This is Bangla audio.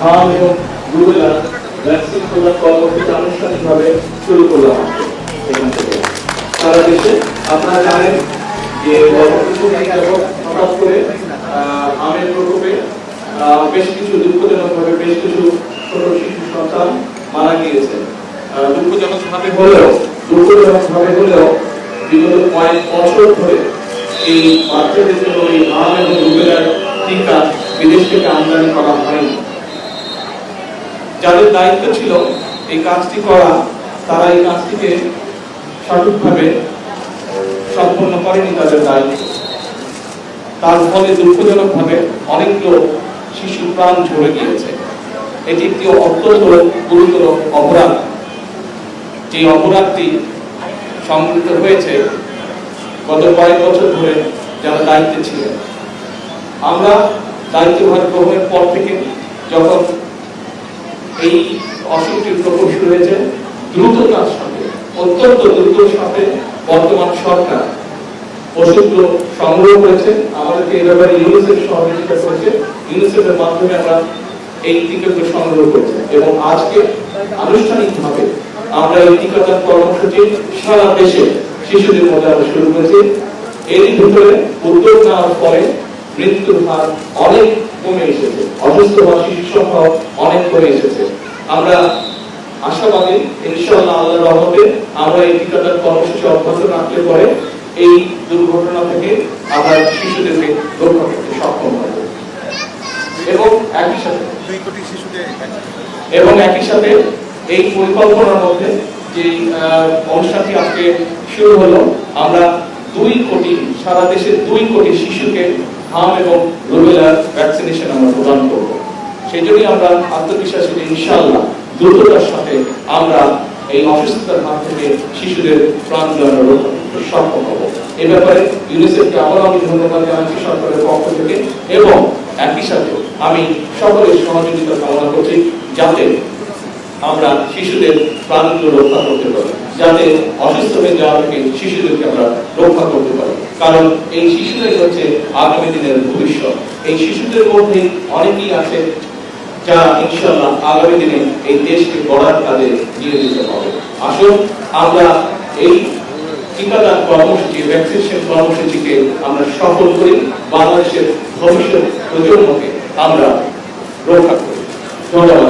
হাম এবং রুবেলা ভ্যাকসিন প্রদান কর্মসূচি আনুষ্ঠানিকভাবে শুরু করলাম এখান থেকে। সারা দেশে আপনারা জানেন যে হঠাৎ করে আমের প্রকোপে বেশ কিছু দুঃখজনকভাবে বেশ কিছু ছোট শিশু সন্তান মারা গিয়েছে। দুঃখজনকভাবে হলেও বিগত কয়েক বছর ধরে এই বাচ্চাদের জন্য এই আম এবং রুবেলার টিকা বিদেশ থেকে আমদানি করা হয়নি। যাদের দায়িত্ব ছিল এই কাজটি করা, তারা এই কাজটিকে সঠিকভাবে সম্পন্ন করেনি তাদের দায়িত্ব। তার ফলে দুঃখজনকভাবে অনেকগুলো শিশু প্রাণ ঝরে গিয়েছে। এটি একটি অত্যন্ত গুরুতর অপরাধ। যে অপরাধটি সংঘটিত হয়েছে গত কয়েক বছর ধরে যারা দায়িত্বে ছিলেন। আমরা দায়িত্বভার গ্রহণের পর থেকে যখন এই অসুখটির প্রকোপ শুরু হয়েছে, দ্রুততার সাথে অত্যন্ত দ্রুততার সাথে বর্তমান সরকার ওষুধগুলো সংগ্রহ করেছে। আমাদেরকে এই ব্যাপারে ইউনিসেফ সহযোগিতা করেছে। ইউনিসেফের মাধ্যমে আমরা এই টিকাগুলো সংগ্রহ করেছি এবং আজকে আনুষ্ঠানিকভাবে আমরা এই টিকাদান কর্মসূচি সারা দেশে শিশুদের মধ্যে আমরা শুরু করেছি। এরই ভিতরে উদ্যোগ নেওয়ার পরে মৃত্যুর হার অনেক কমে এসেছে, অসুস্থ হওয়া শিশুর সংখ্যা অনেক কমে এসেছে। আমরা আশাবাদী ইনশাআল্লাহ আল্লাহর রহমতে আমরা এই টিকাদান কর্মসূচি অব্যাহত রাখতে পারে এই দুর্ঘটনা থেকে আমরা শিশুদেরকে রক্ষা করতে সক্ষম হব। এবং একই সাথে এই পরিকল্পনার মধ্যে যে অনুষ্ঠানটি আজকে শুরু হলো, আমরা 2 কোটি সারা দেশে 2 কোটি শিশুকে হাম এবং রুবেলা ভ্যাকসিনেশন আমরা প্রদান করব। সেই জন্যই আমরা আত্মবিশ্বাসী ইনশাআল্লাহ দ্রুততার সাথে আমরা এই অসুস্থতার হাত থেকে শিশুদের প্রাণ রক্ষা করতে সক্ষম হব। এ ব্যাপারে ইউনিসেফকে আবার আমি ধন্যবাদ জানাচ্ছি সরকারের পক্ষ থেকে, এবং একই সাথে আমি সকলের সহযোগিতা কামনা করছি যাতে আমরা শিশুদের প্রাণগুলো রক্ষা করতে পারি, যাতে অসুস্থ হয়ে যাওয়া থেকে শিশুদেরকে আমরা রক্ষা করতে পারি। কারণ এই শিশুরাই হচ্ছে আগামী দিনের ভবিষ্যৎ। এই শিশুদের মধ্যে অনেকেই আছে যা ইনশাআল্লাহ আগামী দিনে এই দেশকে গড়ার কাজে নিয়োজিত হবে। আসুন আমরা এই টিকাদান কর্মসূচি, ভ্যাকসিনেশন কর্মসূচিকে আমরা সফল করি, বাংলাদেশের ভবিষ্যৎ প্রজন্মকে আমরা রক্ষা করি। ধন্যবাদ।